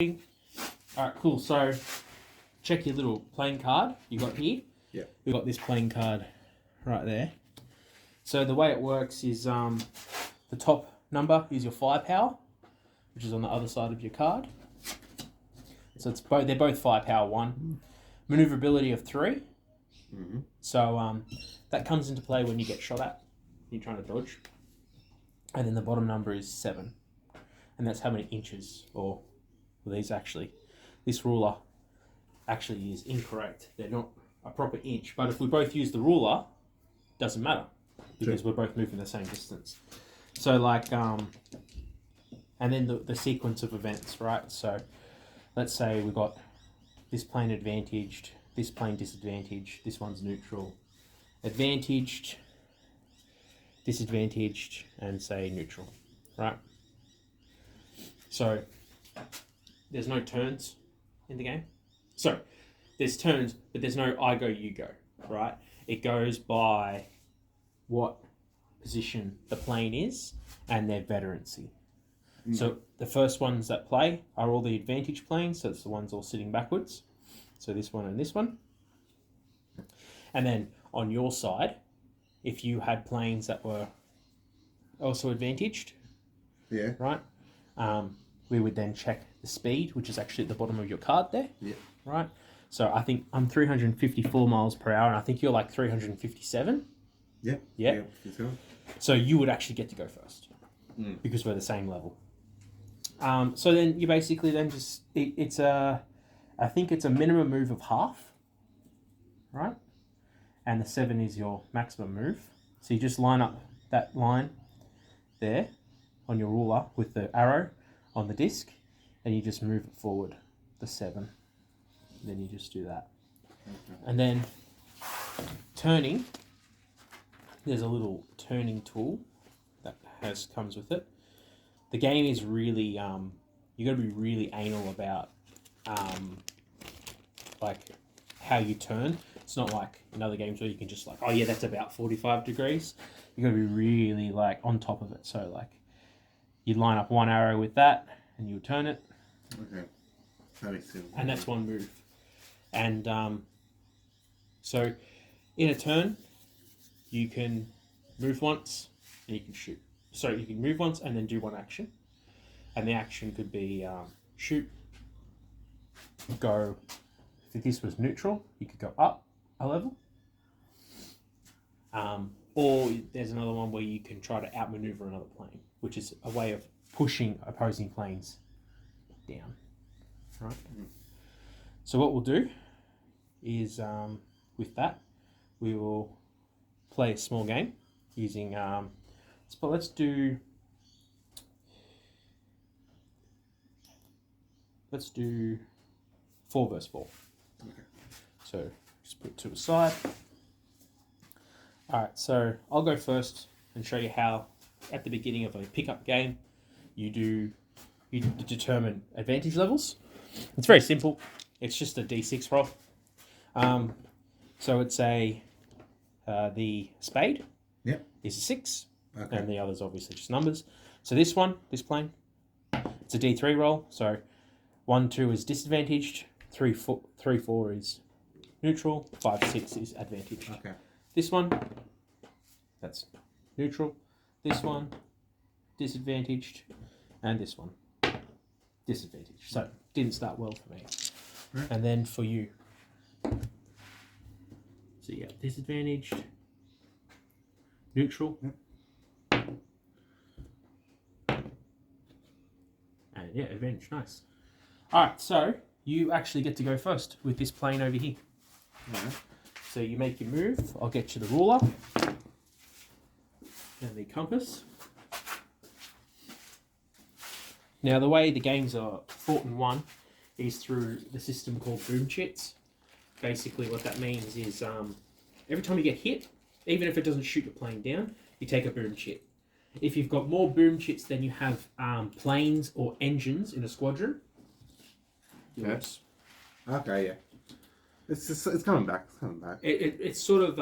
Alright, cool. So, check your little playing card you got here. Yeah. We've got this playing card right there. So, the way it works is the top number is your firepower, which is on the other side of your card. So, they're both firepower 1. Maneuverability of 3. Mm-hmm. So, that comes into play when you get shot at. You're trying to dodge. And then the bottom number is 7. And that's how many inches, or this ruler actually is incorrect. They're not a proper inch. But if we both use the ruler, doesn't matter because we're both moving the same distance. So and then the sequence of events, right? So let's say we got this plane advantaged, this plane disadvantaged, this one's neutral, advantaged, disadvantaged, and say neutral, right? So there's no turns in the game. So there's turns, but there's no I go, you go, right? It goes by what position the plane is and their veterancy. So the first ones that play are all the advantage planes, so it's the ones all sitting backwards. So this one and this one. And then on your side, if you had planes that were also advantaged, Yeah. right? We would then check the speed, which is actually at the bottom of your card there. Yeah. Right? So I think I'm 354 miles per hour, and I think you're like 357. Yeah. Yeah. Yeah. So you would actually get to go first because we're the same level. So then you basically then just I think it's a minimum move of half, right? And the 7 is your maximum move. So you just line up that line there on your ruler with the arrow on the disc, and you just move it forward, the 7. Then you just do that. Okay. And then turning, there's a little turning tool that comes with it. The game is really, you got to be really anal about like how you turn. It's not like in other games where you can just like, oh yeah, that's about 45 degrees. You got to be really like on top of it. So like, you line up one arrow with that, and you turn it. Okay, that makes sense. And that's one move. And so, in a turn, you can move once and you can shoot. So you can move once and then do one action, and the action could be shoot, go. If this was neutral, you could go up a level. Or there's another one where you can try to outmaneuver another plane, which is a way of pushing opposing planes down. Right? So what we'll do is, with that, we will play a small game using, let's do 4 versus 4. Okay. So just put 2 aside. Alright, so I'll go first and show you how at the beginning of a pickup game you determine advantage levels. It's very simple. It's just a D6 roll. So it's the spade is a 6, okay. And the others obviously just numbers. So this plane, it's a D3 roll. So 1, 2 is disadvantaged, 3, 4 is neutral, 5, 6 is advantaged. Okay. This one, that's neutral. This one, disadvantaged, and this one, disadvantaged. So didn't start well for me. Right. And then for you, so you got disadvantaged, neutral, and yeah, advantage. Nice. All right, so you actually get to go first with this plane over here. Right. So you make your move. I'll get you the ruler and the compass. Now, the way the games are fought and won is through the system called boom chits. Basically, what that means is every time you get hit, even if it doesn't shoot your plane down, you take a boom chit. If you've got more boom chits than you have planes or engines in a squadron, yes. Okay, yeah. It's coming back. It's coming back. It's sort of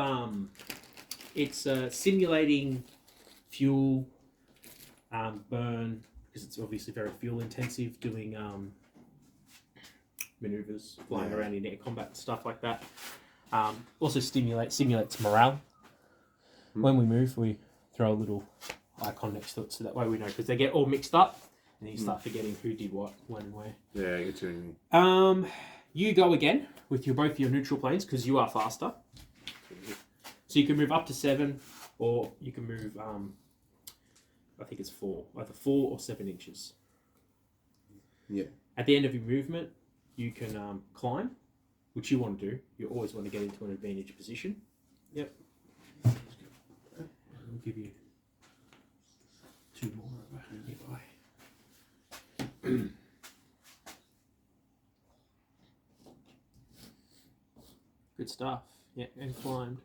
it's simulating fuel burn, because it's obviously very fuel intensive doing maneuvers, flying around in air combat, stuff like that. Also simulates morale. When we move, we throw a little icon next to it, so that way we know, because they get all mixed up, and you start forgetting who did what, when and where. Yeah, I get you. You go again with both your neutral planes, because you are faster. So you can move up to 7, or you can move, I think it's 4, either 4 or 7 inches. Yeah. At the end of your movement, you can climb, which you want to do. You always want to get into an advantage position. Yep. I'll give you 2 more over nearby. Good stuff. Yeah, and climbed.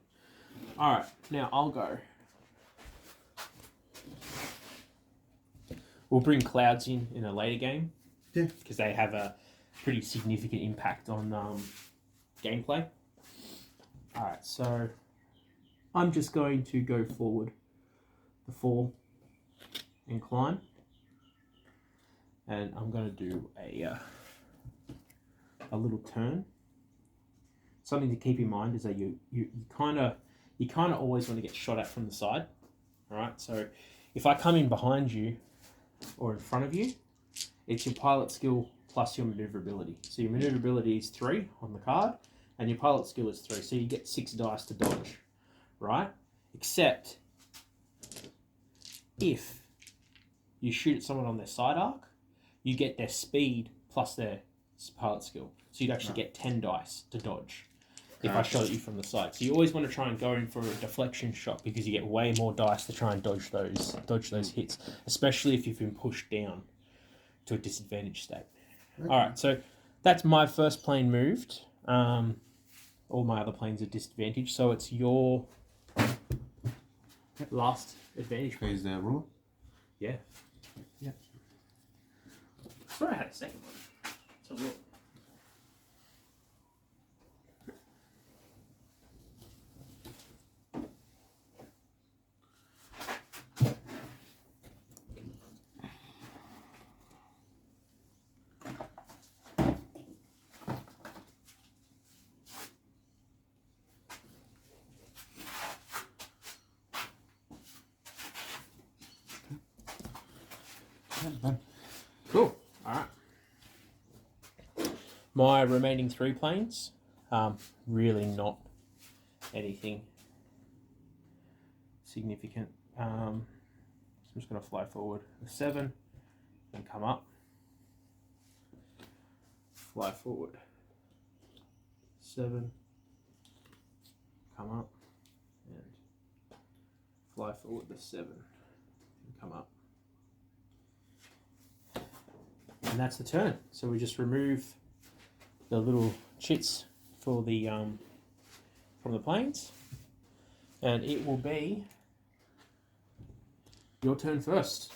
Alright, now I'll go. We'll bring clouds in a later game. Yeah. Because they have a pretty significant impact on gameplay. Alright, so I'm just going to go forward the 4 and climb. And I'm going to do a little turn. Something to keep in mind is that you kind of always want to get shot at from the side. Alright, so if I come in behind you or in front of you, it's your pilot skill plus your maneuverability. So your maneuverability is 3 on the card, and your pilot skill is 3. So you get 6 dice to dodge, right? Except if you shoot at someone on their side arc, you get their speed plus their pilot skill. So you'd actually get 10 dice to dodge if I shot at you from the side. So you always want to try and go in for a deflection shot, because you get way more dice to try and dodge those hits, especially if you've been pushed down to a disadvantaged state. Okay. Alright, so that's my first plane moved. All my other planes are disadvantaged, so it's your last advantage plane. Is there a rule? Yeah. Yeah. Sorry, I had a second one. Let's have a look. Cool. Alright. My remaining 3 planes, really not anything significant. So I'm just going to fly forward a 7 and come up. Fly forward 7, come up, and fly forward the 7 and come up. And that's the turn. So we just remove the little chits for the from the planes, and it will be your turn first.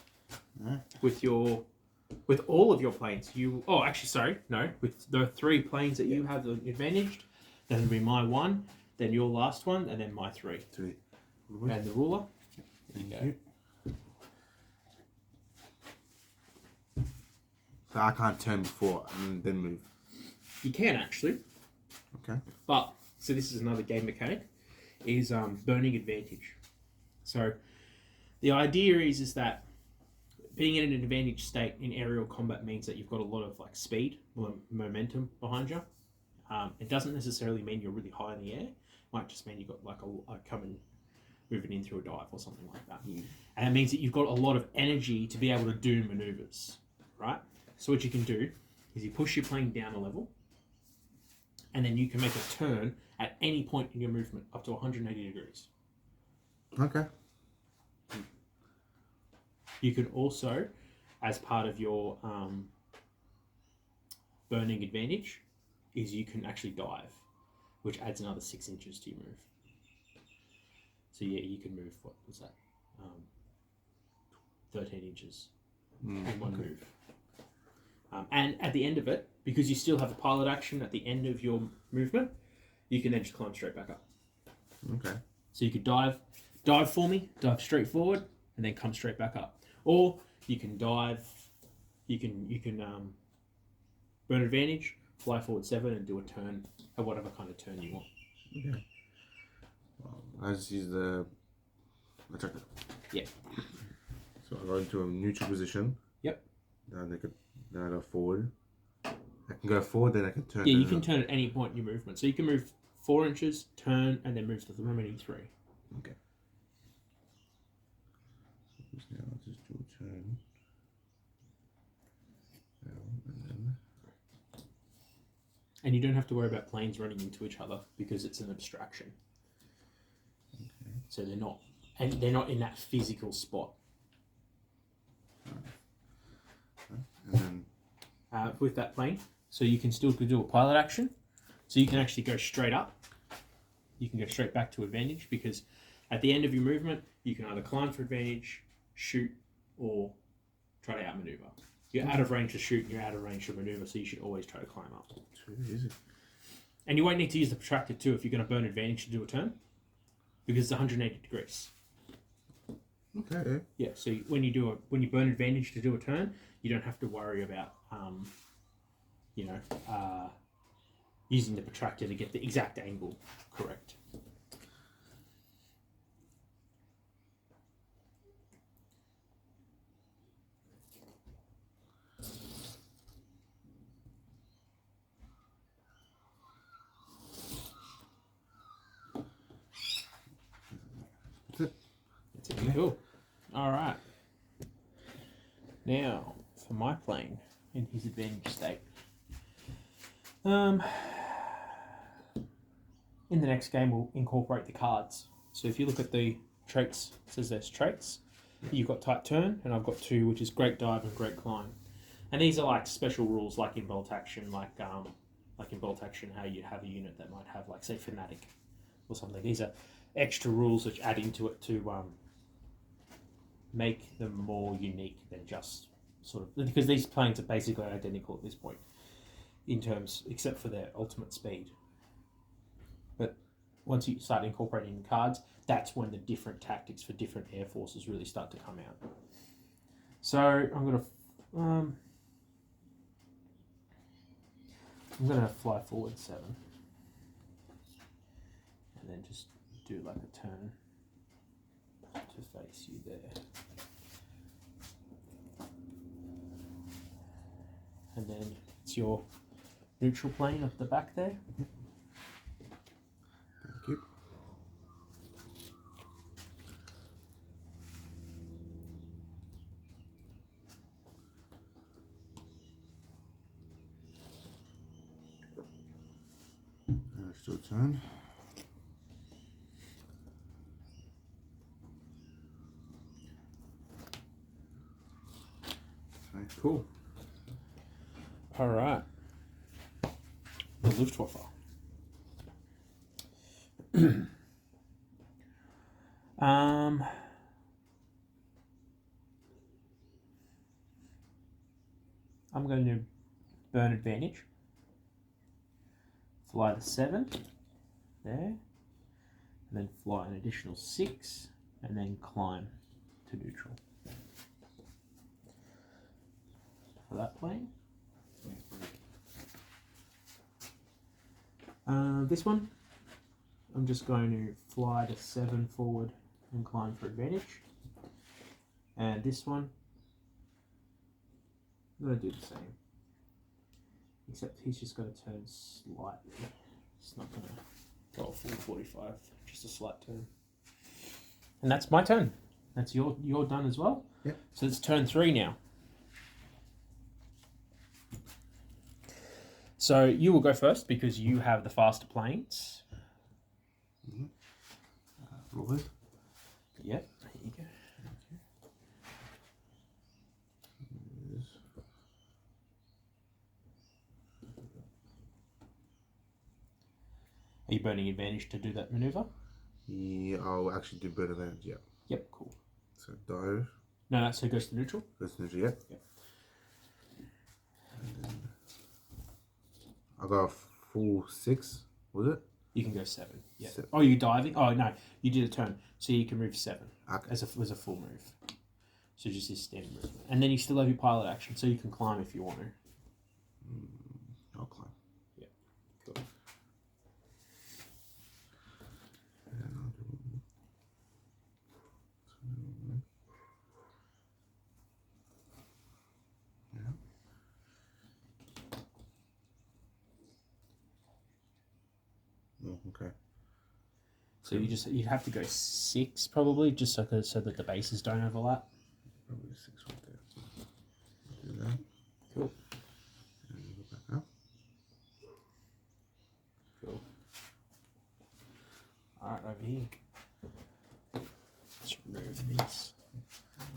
With all of your planes. With the 3 planes that you have advantaged, then it'll be my 1, then your last one, and then my 3. And the ruler. There you go. So I can't turn before and then move. You can actually. Okay. But, so this is another game mechanic, is burning advantage. So the idea is that being in an advantage state in aerial combat means that you've got a lot of like speed, momentum behind you. It doesn't necessarily mean you're really high in the air. It might just mean you've got like coming moving in through a dive or something like that. And it means that you've got a lot of energy to be able to do maneuvers, right? So what you can do is you push your plane down a level, and then you can make a turn at any point in your movement up to 180 degrees. Okay. You can also, as part of your burning advantage, is you can actually dive, which adds another 6 inches to your move. So yeah, you can move, what was that? 13 inches in one move. And at the end of it, because you still have a pilot action at the end of your movement, you can then just climb straight back up. Okay. So you could dive for me, dive straight forward, and then come straight back up. Or you can dive, you can burn advantage, fly forward 7 and do a turn at whatever kind of turn you want. Okay. I just use the attractor. Yeah. So I go into a neutral position. Yep. Then I go forward. I can go forward, then I can turn. Yeah, you can turn at any point in your movement. So you can move 4 inches, turn, and then move the remaining 3. Okay. So now I'll just do a turn. And you don't have to worry about planes running into each other because it's an abstraction. Okay. So they're not in that physical spot. And then with that plane, so you can still do a pilot action. So you can actually go straight up. You can go straight back to advantage because at the end of your movement, you can either climb for advantage, shoot, or try to outmaneuver. You're out of range to shoot and you're out of range to maneuver, so you should always try to climb up. too easy. And you won't need to use the protractor too if you're going to burn advantage to do a turn, because it's 180 degrees. Okay. Yeah, so when you burn advantage to do a turn, you don't have to worry about using the protractor to get the exact angle correct. That's it. Cool. All right. Now for my plane in his advantage state. In the next game, we'll incorporate the cards. So if you look at the traits, it says there's traits. You've got tight turn, and I've got 2, which is great dive and great climb. And these are like special rules, like in bolt action, how you have a unit that might have, like, say, fanatic or something. These are extra rules which add into it to make them more unique than just sort of, because these planes are basically identical at this point in terms, except for their ultimate speed. But once you start incorporating the cards, that's when the different tactics for different air forces really start to come out. So I'm gonna fly forward 7, and then just do like a turn to face you there. And then it's your neutral plane at the back there. Thank you. Still turn. Okay. Cool. All right. The Luftwaffe. I'm going to burn advantage. Fly the 7 there, and then fly an additional 6, and then climb to neutral. For that plane. This one, I'm just going to fly to 7 forward and climb for advantage. And this one, I'm going to do the same. Except he's just going to turn slightly. It's not going to go a full 45, just a slight turn. And that's my turn. That's your done as well. Yep. So it's turn 3 now. So you will go first because you have the faster planes. Roll it. Yep, there you go. Are you burning advantage to do that maneuver? Yeah, I'll actually do burn advantage, yeah. Yep, cool. So dive. No, so it goes to neutral? Goes to neutral, yeah. Yep. And then I got a full 6, was it? You can go 7. Yeah. 7. Oh, you're diving? Oh, no, you did a turn. So you can move 7 Okay. as a full move. So just this standard movement. And then you still have your pilot action, so you can climb if you want to. I'll climb. Okay. So you'd have to go 6 probably, just so that the bases don't overlap. Probably 6 right there. Do that. Cool. And go back up. Cool. Alright, over here. Let's remove this.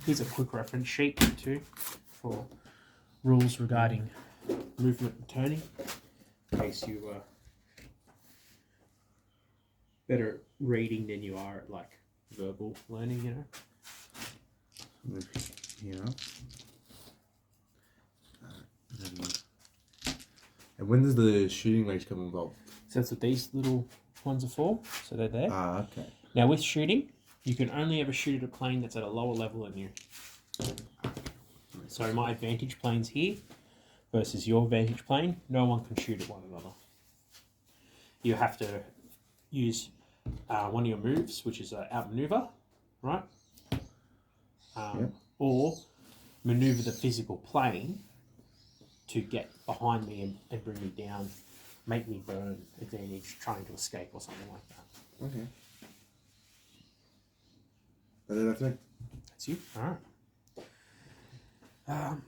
Here's a quick reference sheet too for rules regarding movement and turning, in case you are better at reading than you are at like verbal learning, you know. Move here. And when does the shooting range come involved? So that's what these little ones are for. So they're there. Ah, okay. Now with shooting, you can only ever shoot at a plane that's at a lower level than you. So my vantage plane's here versus your vantage plane. No one can shoot at one another. You have to use one of your moves, which is outmaneuver, right? Or maneuver the physical plane to get behind me and bring me down, make me burn advantage, trying to escape or something like that. Okay. That's it. That's you? Alright.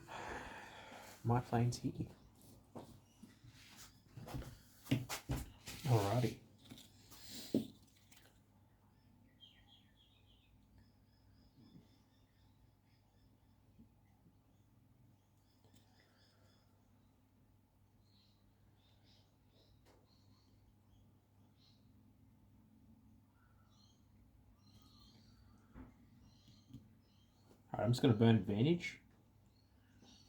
My plane's here. Alrighty. Alright, I'm just going to burn advantage.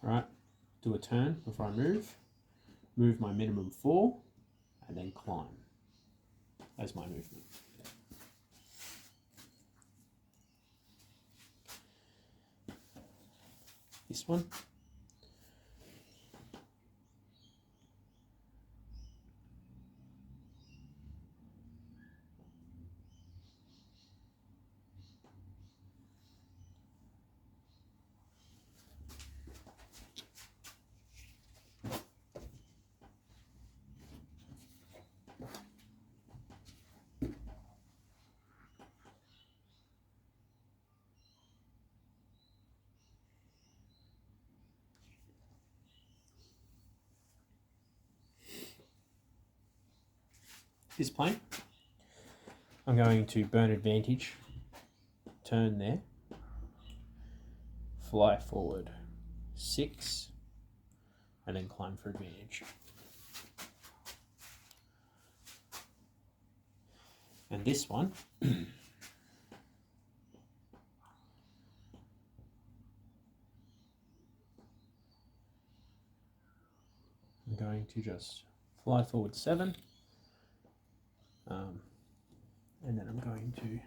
Alright, do a turn before I move. Move my minimum 4, and then climb. That's my movement. This one. This plane, I'm going to burn advantage, turn there, fly forward 6, and then climb for advantage. And this one, I'm going to just fly forward 7. And then I'm going to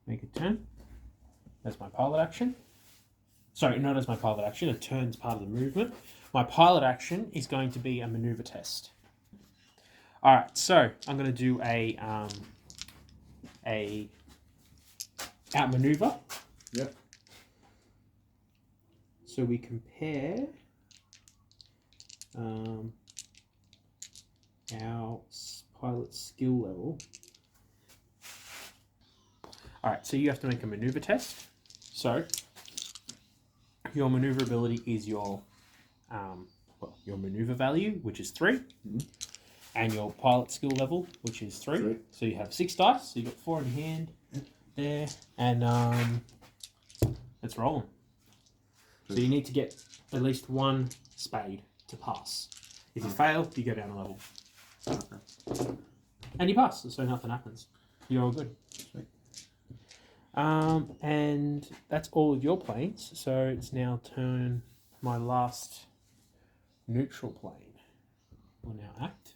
make a turn. That's my pilot action. Sorry, not as my pilot action. A turn's part of the movement. My pilot action is going to be a maneuver test. All right, so I'm going to do a outmaneuver. Yep. So we compare our pilot skill level. All right, so you have to make a maneuver test. So your maneuverability is your maneuver value, which is 3, and your pilot skill level, which is 3. So you have 6 dice. So you got 4 in hand there, and let's roll them. So you need to get at least 1 spade to pass. If you fail, you go down a level. Okay. And you pass, so nothing happens. You're all good. Sweet. And that's all of your planes. So it's now my last neutral plane will now act.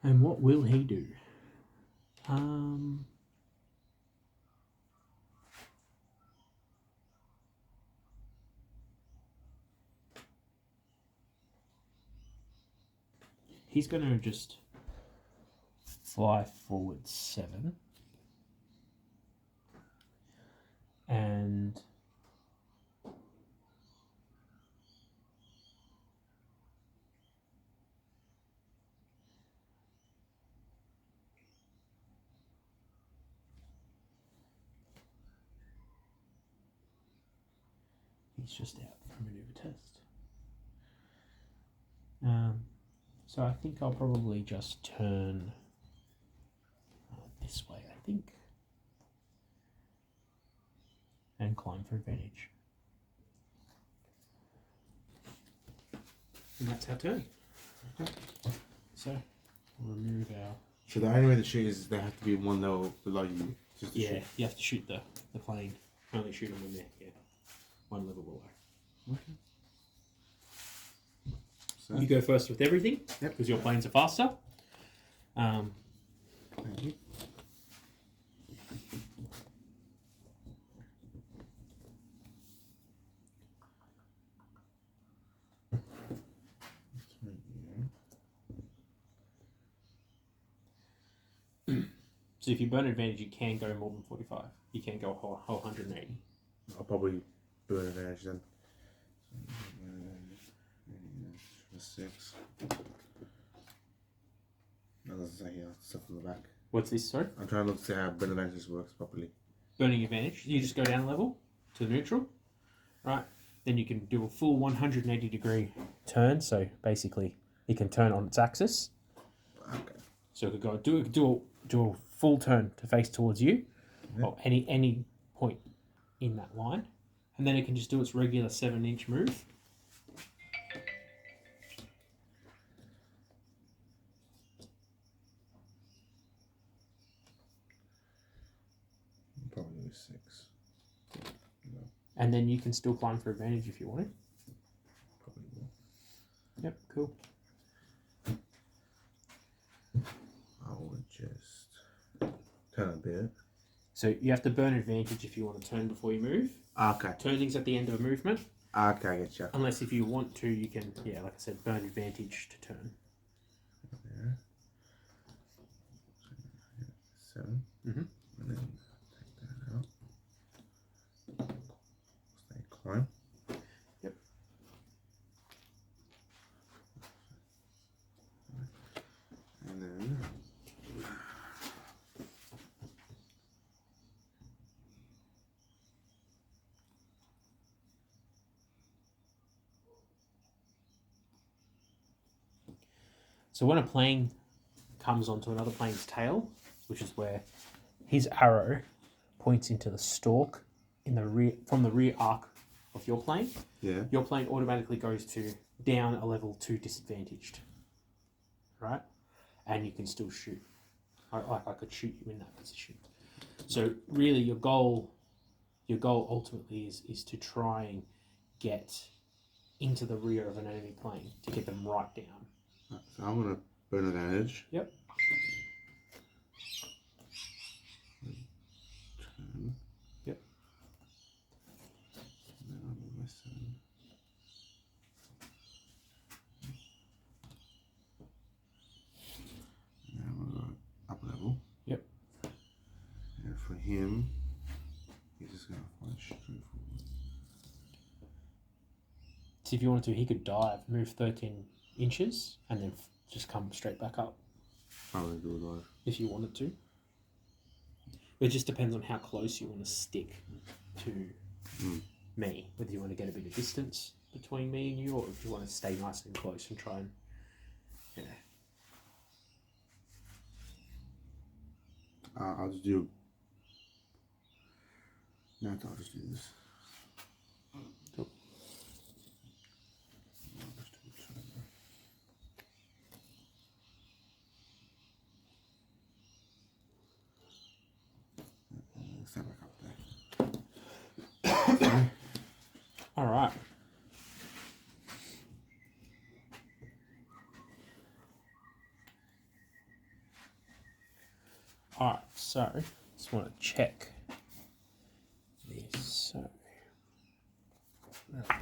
And what will he do? He's going to just fly forward 7 and He's just out for a maneuver test. So I think I'll probably just turn this way, I think. And climb for advantage. And that's our turn. Okay. So, we'll remove our... So the only way to shoot is they have to be one level below you. Just to Yeah, shoot. you have to shoot the plane. Only shoot them when they're one level below. Okay. So, You go first with everything, because your planes are faster. Thank you. So if you burn advantage, you can go more than 45. You can go a whole 180. I'll probably burn advantage then. For 6. That doesn't say here, stuff on the back. What's this, sorry? I'm trying to look to see how burn advantage works properly. Burning advantage, you just go down a level to neutral, right? Then you can do a full 180 degree turn. So basically, it can turn on its axis. Okay. So it could go do a full turn to face towards you, or any point in that line, and then it can just do its regular 7-inch move. Probably do 6. No, And then you can still climb for advantage if you want to. probably will. Yep, cool. I would just turn a bit. So you have to burn advantage if you want to turn before you move. Okay. Turning's at the end of a movement. Okay, I get you. Unless if you want to, you can, like I said, burn advantage to turn. There. 7. Mm-hmm. And then take that out. Stay climb. Yep. And then So when a plane comes onto another plane's tail, which is where his arrow points into the stalk in the rear, from the rear arc of your plane, your plane automatically goes to down a level 2 disadvantaged, right? And you can still shoot. I could shoot you in that position. So really, your goal ultimately is to try and get into the rear of an enemy plane to get them right down. so I'm gonna burn advantage. Yep. Turn. Yep. And then I'll move my 7. Now I'm gonna go up level. Yep. And for him, he's just gonna fly straight forward. So if you wanted to, he could dive, move 13 inches, and then just come straight back up Probably do a dive. if you wanted to. It just depends on how close you want to stick to me, whether you want to get a bit of distance between me and you, or if you want to stay nice and close and try and, I'll just do. No, I'll just do this. Cool. I'll just do it straight there. Stand back up there. All right. All right, so just want to check this. So, where are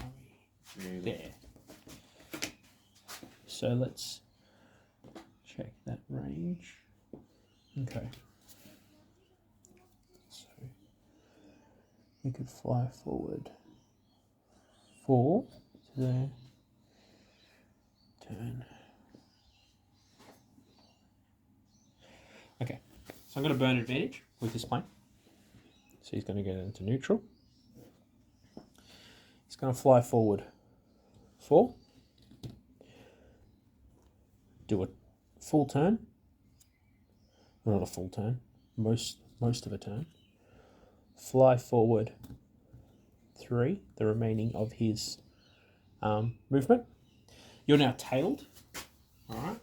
we? There. So let's check that range. Okay. So we could fly forward 4 to there. Turn. Okay. So I'm going to burn advantage with this plane. So he's going to get into neutral. He's going to fly forward 4. Do a full turn. Well, not a full turn. Most of a turn. Fly forward 3, the remaining of his movement. You're now tailed. Alright.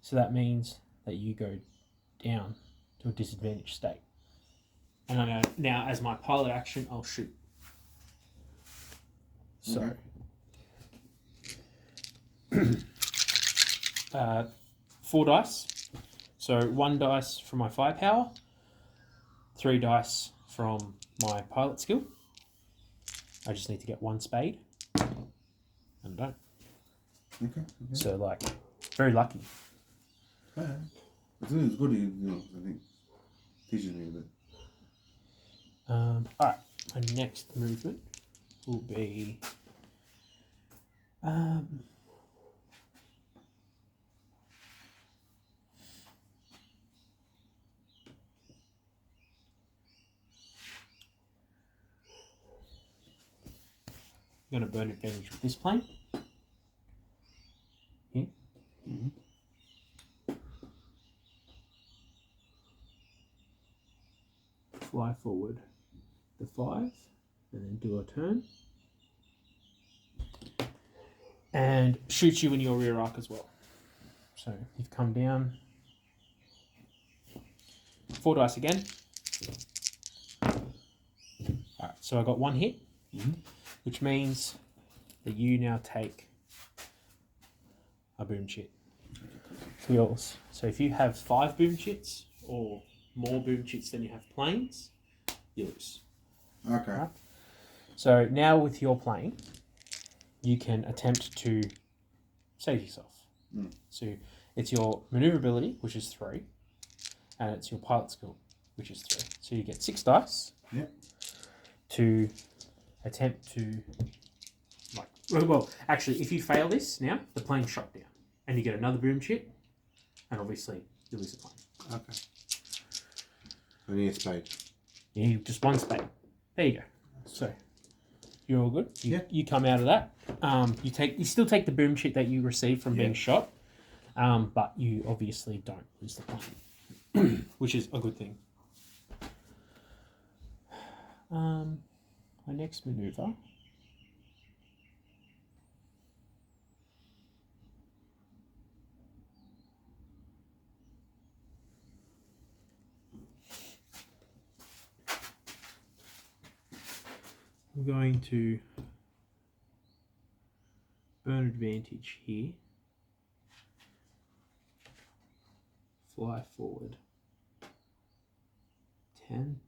So that means that you go down to a disadvantaged state. And I know now, as my pilot action, I'll shoot. So, 4 dice. So 1 dice from my firepower, 3 dice from my pilot skill. I just need to get 1 spade, and don't. Okay. So, like, very lucky. It's good, I think. Teaches me a bit. Alright, my next movement will be I'm going to burn advantage with this plane. Here. Fly forward the 5, and then do a turn. And shoot you in your rear arc as well. So you've come down. 4 dice again. Alright, so I got 1 hit, which means that you now take a boom chit for yours. So if you have 5 boom chits or more boom chits than you have planes, you lose. Okay. Right? So now with your plane, you can attempt to save yourself. So it's your maneuverability, which is 3, and it's your pilot skill, which is 3. So you get 6 dice to attempt to, well, actually, if you fail this now, the plane's shot down, and you get another boom chit, and obviously you lose the plane. Okay. I need a spade. You need just 1 spade. There you go. So you're all good. You come out of that. You still take the boom chit that you received from being shot, but you obviously don't lose the plane, which is a good thing. My next maneuver. I'm going to burn advantage here. Fly forward 10.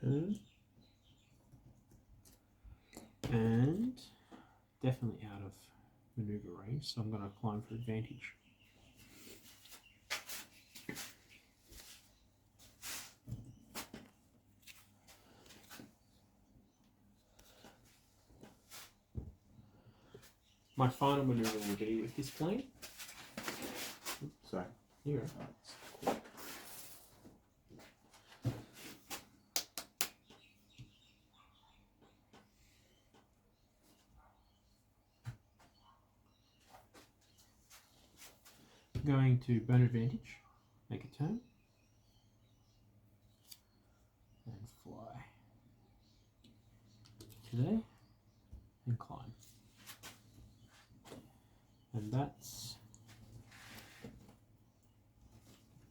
Turn. And definitely out of maneuver range, so I'm going to climb for advantage. My final maneuver will be with this plane. Sorry. You're right. I'm going to burn advantage, make a turn, and fly to there, and climb. And that's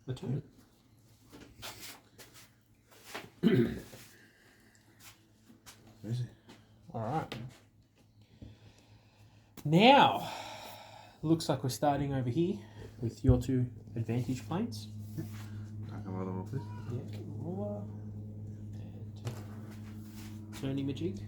the turn. Alright. Now, looks like we're starting over here with your 2 advantage planes. Can I come out of this? Yeah, roller and turning majig.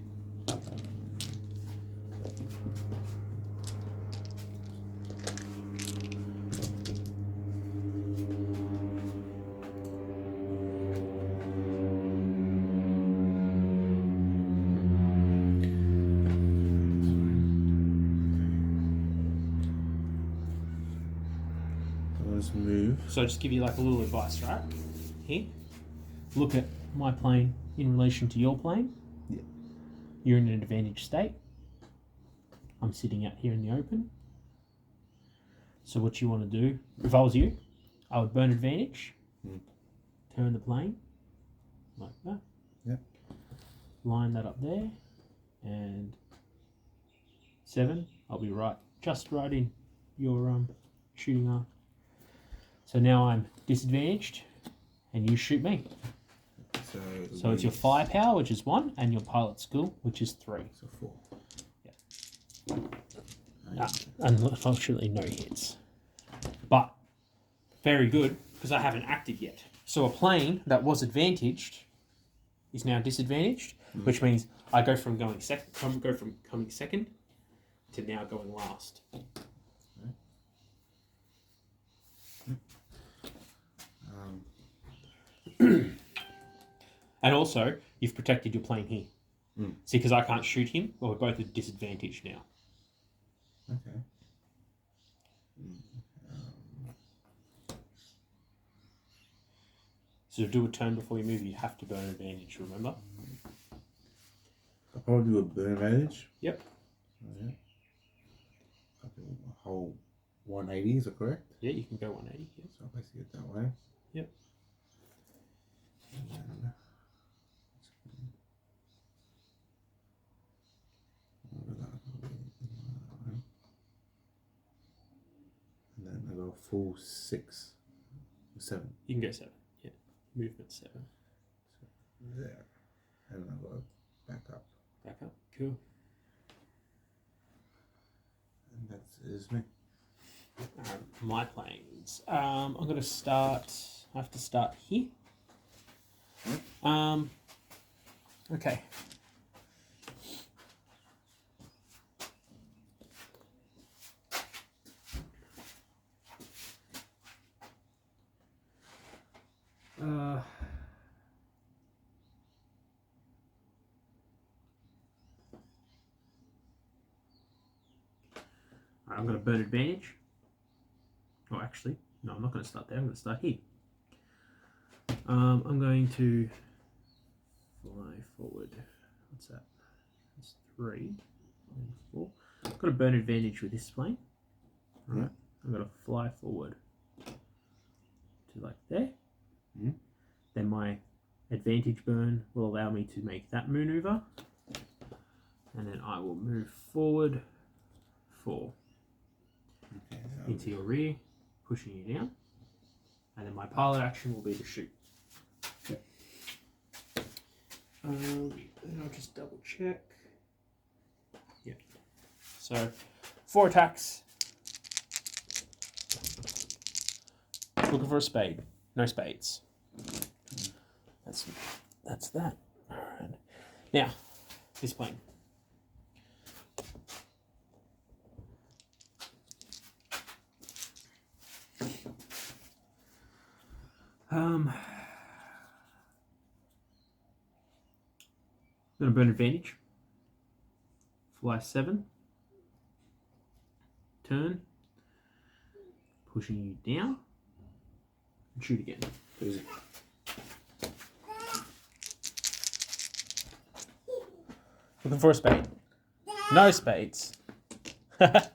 I'll just move. So I'll just give you like a little advice, right? Here. Look at my plane in relation to your plane. Yeah. You're in an advantage state. I'm sitting out here in the open. So what you want to do, if I was you, I would burn advantage, turn the plane, like that. Yep. Line that up there, and 7, I'll be just right in your shooting arc. So now I'm disadvantaged, and you shoot me. So it's your firepower, which is 1, and your pilot skill, which is 3. So 4. Unfortunately, no hits. But very good, because I haven't acted yet. So a plane that was advantaged is now disadvantaged, which means I go from coming second to now going last. And also, you've protected your plane here. See, because I can't shoot him, well, we're both at disadvantage now. Okay. So to do a turn before you move, you have to burn advantage, remember? I'll probably do a burn advantage. Yep. Okay. A whole 180, is that correct? Yeah, you can go 180. Yes. So I'll basically get that way. Yep. And then I go full 6, 7. You can go 7. Yeah. Movement 7. There. And I'll go back up. Back up. Cool. And that is me. My planes. I'm going to start. I have to start here. Okay. I'm going to burn advantage. Oh, actually, no, I'm not going to start there. I'm going to start here. I'm going to fly forward. What's that? That's 3 and 4. I've got to burn advantage with this plane. All right. I'm going to fly forward to like there. Then my advantage burn will allow me to make that maneuver. And then I will move forward 4 into your rear, pushing you down. And then my pilot action will be to shoot. Okay. Then I'll just double check. Yeah. So 4 attacks. Looking for a spade. No spades. That's that. All right. Now, this plane. Going to burn advantage. Fly 7. Turn. Pushing you down. And shoot again. Easy. Looking for a spade. No spades. Alright,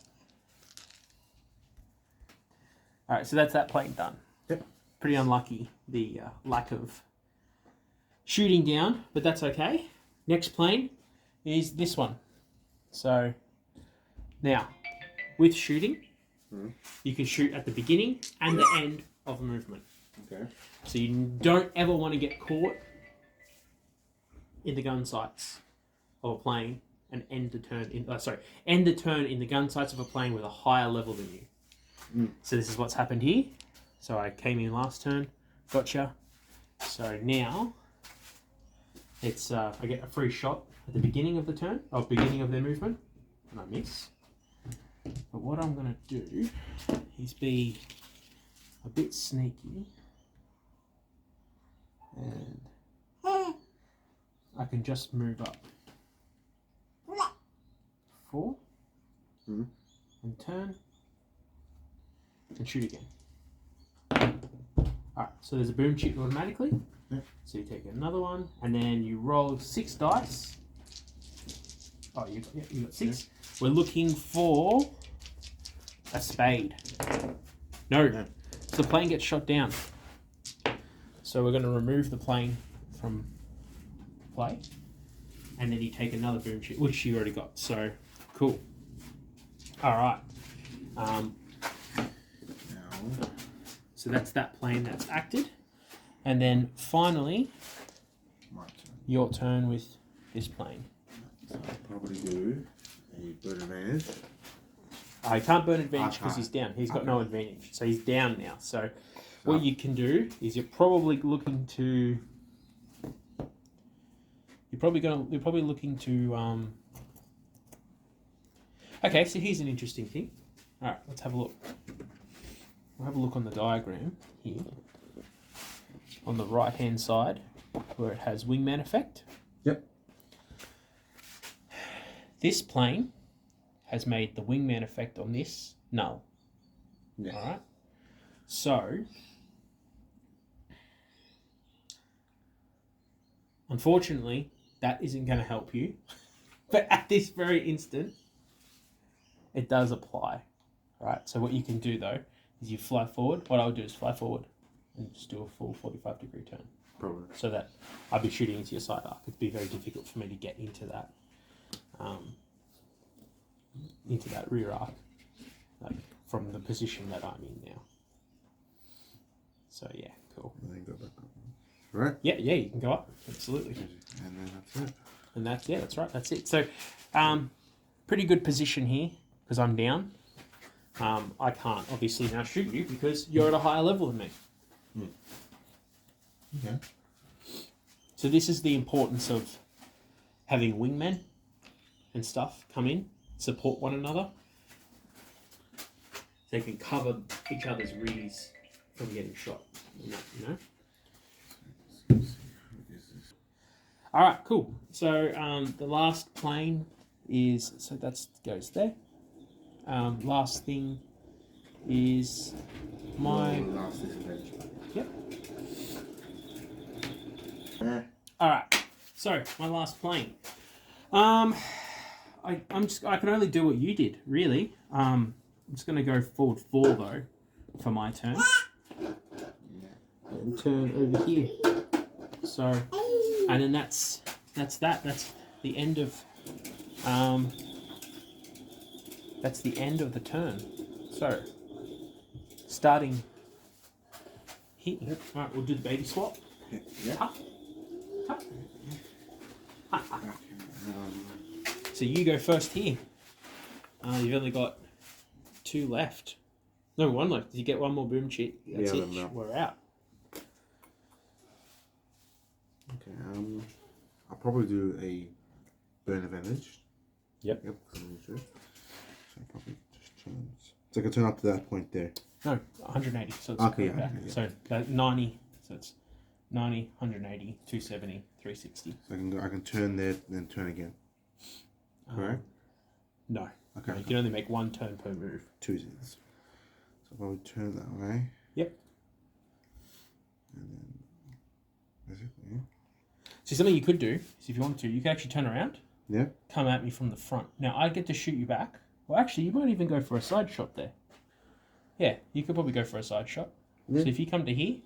so that's that plane done. Yep. Pretty unlucky, the lack of shooting down, but that's okay. Next plane is this one. So, now, with shooting, you can shoot at the beginning and the end of a movement. Okay. So you don't ever want to get caught in the gun sights of a plane and end the turn in the gun sights of a plane with a higher level than you. So this is what's happened here. So I came in last turn, gotcha. So now it's I get a free shot at the beginning of the turn, or beginning of their movement, and I miss. But what I'm gonna do is be a bit sneaky, and I can just move up 4 and turn and shoot again. Alright, so there's a boom chip automatically. Yep. So you take another one, and then you roll 6 dice. Oh, you got 6. Yep. We're looking for a spade. No. So the plane gets shot down. So we're going to remove the plane from play. And then you take another boom chip, which you already got. So, cool. Alright. So that's that plane that's acted. And then finally, your turn with this plane. So I'll probably do a burn advantage. I can't burn advantage because he's down. He's got no advantage. So he's down now. So what you can do is you're probably looking to... You're probably looking to... Okay, so here's an interesting thing. Alright, let's have a look. We'll have a look on the diagram here. On the right hand side, where it has wingman effect. Yep. This plane has made the wingman effect on this null. Yeah. Alright. So unfortunately, that isn't going to help you. But at this very instant, it does apply. Right. So what you can do though is you fly forward. What I'll do is fly forward and just do a full 45-degree turn. Probably. So that I'd be shooting into your side arc. It'd be very difficult for me to get into that rear arc, like from the position that I'm in now. So yeah, cool. And then go back up. Right? Yeah, you can go up. Absolutely. And then that's it. And that's right. That's it. So, pretty good position here because I'm down. I can't obviously now shoot you because you're at a higher level than me. Okay. So this is the importance of having wingmen and stuff come in, support one another. They can cover each other's rears from getting shot. You know? All right, cool. So the last plane is, so that goes there. Last thing is my... Last disadvantage. Yep. All right. So my last plane. I can only do what you did, really. I'm just going to go forward 4 though for my turn. And turn over here. So, and then that's that. That's the end of the turn. So, starting here. All right, we'll do the baby swap. Yeah. Huh? So you go first here. You've only got 2 left. No, 1 left. You get 1 more boom chip. That's it. No. We're out. Okay. I'll probably do a burn advantage. Yep. So I'll probably just turn. So I can turn up to that point there. No, 180. So it's okay. back. Yeah. So 90. So it's 90, 180, 270, 360. So I can turn there and then turn again. Correct? No. Okay. No, you can only make 1 turn per move. 2 seconds. So I'll probably turn that way. Yep. And then basically. So something you could do is if you wanted to, you could actually turn around. Yeah. Come at me from the front. Now I get to shoot you back. Well, actually, you might even go for a side shot there. Yeah, you could probably go for a side shot. Yeah. So if you come to here,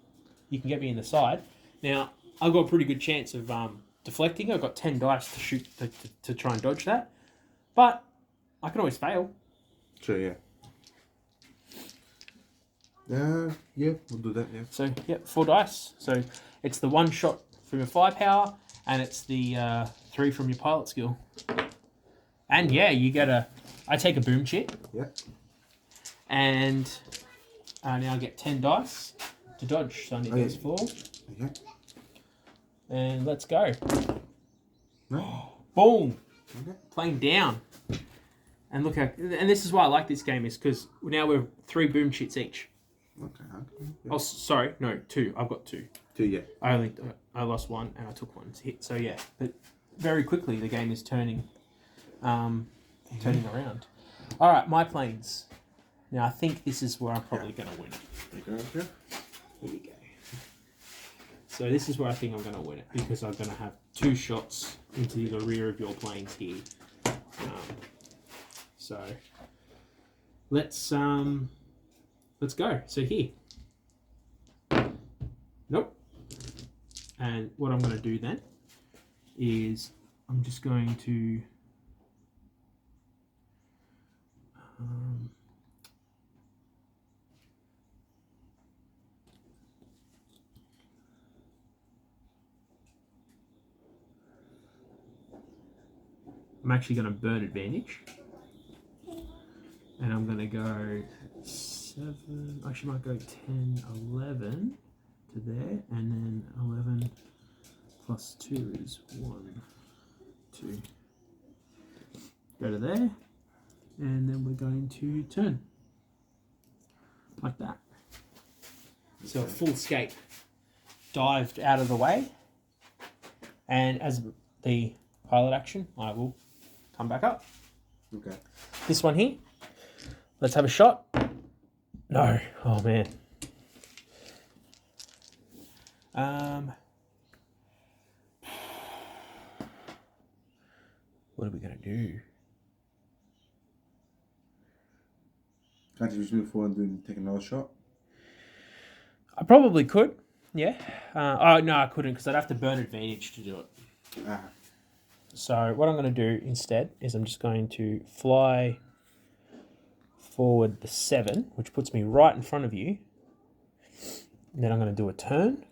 you can get me in the side. Now I've got a pretty good chance of deflecting. I've got 10 dice to shoot to try and dodge that, but I can always fail. Sure. Yeah. Yeah, we'll do that. Yeah. So yep, 4 dice. So it's the 1 shot from your firepower, and it's the 3 from your pilot skill. And yeah, you get I take a boom chip. Yeah. And now I get 10 dice to dodge. So I need those 4. Okay. And let's go. No. Boom. Okay. Playing down. And look how, and this is why I like this game, is because now we're 3 boom chits each. Okay. Yeah. Oh, sorry, no, 2. I've got 2. 2. Yeah. I lost 1 and I took 1 hit. So yeah, but very quickly the game is turning around. All right, my planes. Now I think this is where I'm probably going to win. Okay. Here we go. So this is where I think I'm going to win it, because I'm going to have 2 shots into the rear of your planes here. So let's go. So here. Nope. And what I'm going to do then is I'm just going to I'm actually going to burn advantage, and I'm going to go 7, actually might go 10, 11 to there, and then 11 plus 2 is 1, 2. Go to there, and then we're going to turn, like that. So a full escape, dived out of the way, and as the pilot action, I will come back up. Okay. This one here, let's have a shot. No, oh man. What are we gonna do? Can't you just move forward and take another shot? I probably could, yeah. Oh no, I couldn't, because I'd have to burn advantage to do it. Ah. So what I'm going to do instead is I'm just going to fly forward the 7, which puts me right in front of you. And then I'm going to do a turn.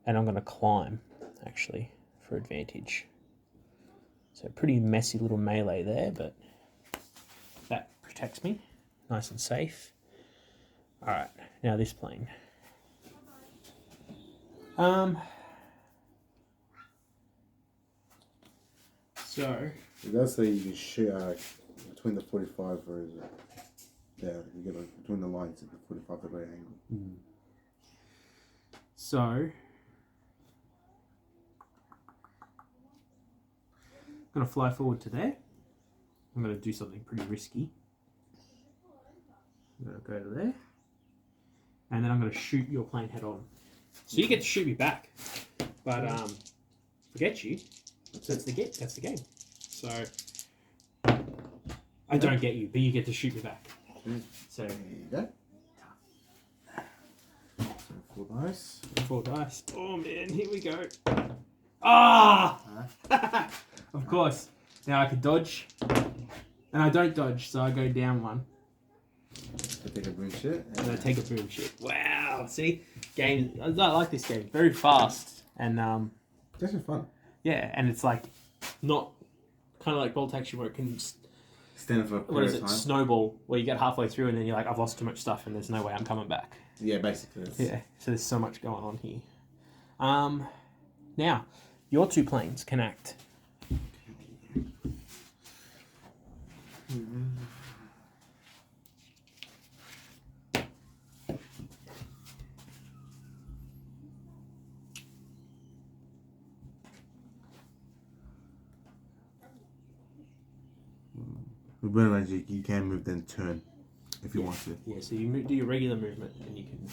And I'm going to climb, actually, for advantage. So pretty messy little melee there, but that protects me. Nice and safe. Alright, now this plane. So It does say you can shoot between the 45, or is it? There, you get like between the lines at the 45 degree angle. So I'm going to fly forward to there. I'm going to do something pretty risky. I'm going to go to there. And then I'm going to shoot your plane head on. So you get to shoot me back. But forget you. That's the game. So I don't get you, but you get to shoot me back. So there you go. So 4 dice. 4 dice. Oh man, here we go. Ah! Of course. Now I can dodge. And I don't dodge, so I go down 1. I take a boom shit. And I take a boom shit. Wow. See? Game. I like this game. Very fast. And It's actually fun. yeah, and it's like not kind of like Bolt Action where it can Stand for a period of time. Snowball, where you get halfway through and then you're like, I've lost too much stuff and there's no way I'm coming back. Yeah, basically. Yeah, so there's so much going on here. Now, your 2 planes can act. With burn magic, you can move then turn if you want to. Yeah, so you do your regular movement and you can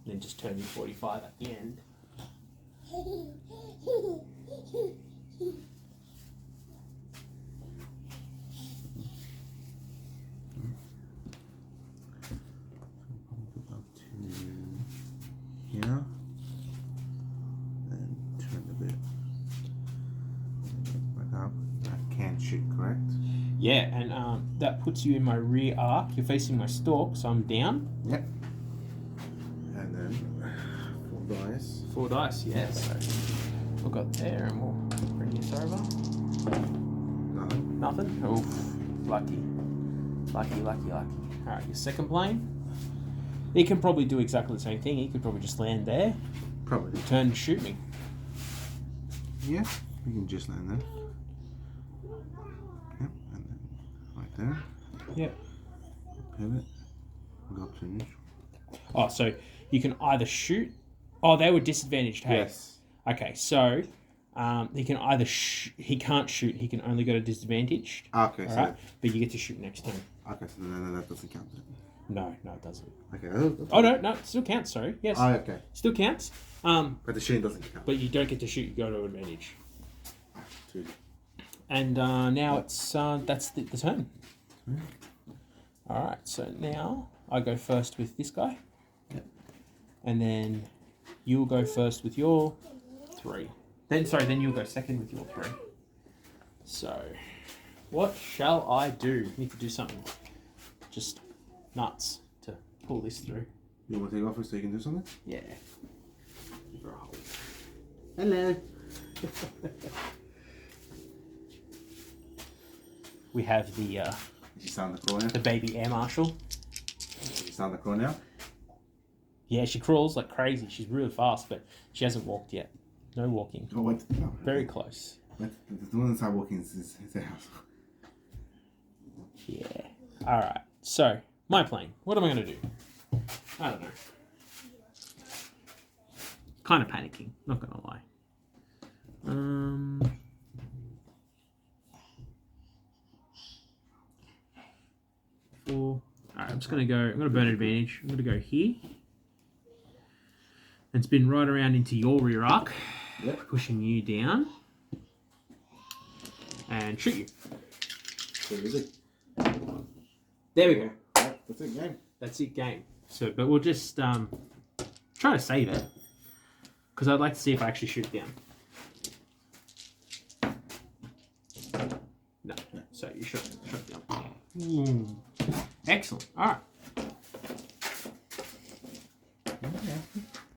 then just turn your 45 at the end. Up to here. Then turn a bit. Back up. I can shoot, correct? Yeah, and that puts you in my rear arc. You're facing my stalk, so I'm down. Yep. And then 4 dice. 4 dice, yeah. So we'll go there and we'll bring this over. Nothing. Nothing? Oof. Lucky. Alright, your second plane. He can probably do exactly the same thing. He could probably just land there. Probably. Turn and shoot me. Yeah, we can just land there. Yep, and then right there. Yep. Pivot. Go up to neutral. Oh, so you can either shoot. Oh, they were disadvantaged, hey? Yes. Okay, so he can either he can't shoot. He can only go to disadvantaged. Okay, All right, but you get to shoot next turn. Okay, so then that doesn't count then. No, it doesn't. Okay. Oh no, it still counts. Sorry, yes, Oh, okay. still counts. But the shooting doesn't count. But you don't get to shoot. You go to advantage. Two. And now it's that's the turn. All right. So now I go first with this guy. Yep. And then you'll go first with your 3. Then you'll go second with your 3. So, what shall I do? Need to do something just nuts to pull this through. You want to take off so you can do something? Yeah. Give her a hold. Hello. We have the Is she starting to crawl now? the baby air marshal. Is she starting to crawl now? Yeah, she crawls like crazy. She's really fast, but she hasn't walked yet. No walking. Oh, wait. No. Very close. The one that's not walking is the house. Yeah. All right. So, my plane. What am I going to do? I don't know. Kind of panicking. Not going to lie. Four. All right. I'm just going to go. I'm going to burn advantage. I'm going to go here. And spin right around into your rear arc. Yep. Pushing you down. And shoot you. So easy. There we go. Yep, that's it, game. That's it, game. So, but we'll just try to save it because I'd like to see if I actually shoot down. No. So you shot down. Excellent. All right.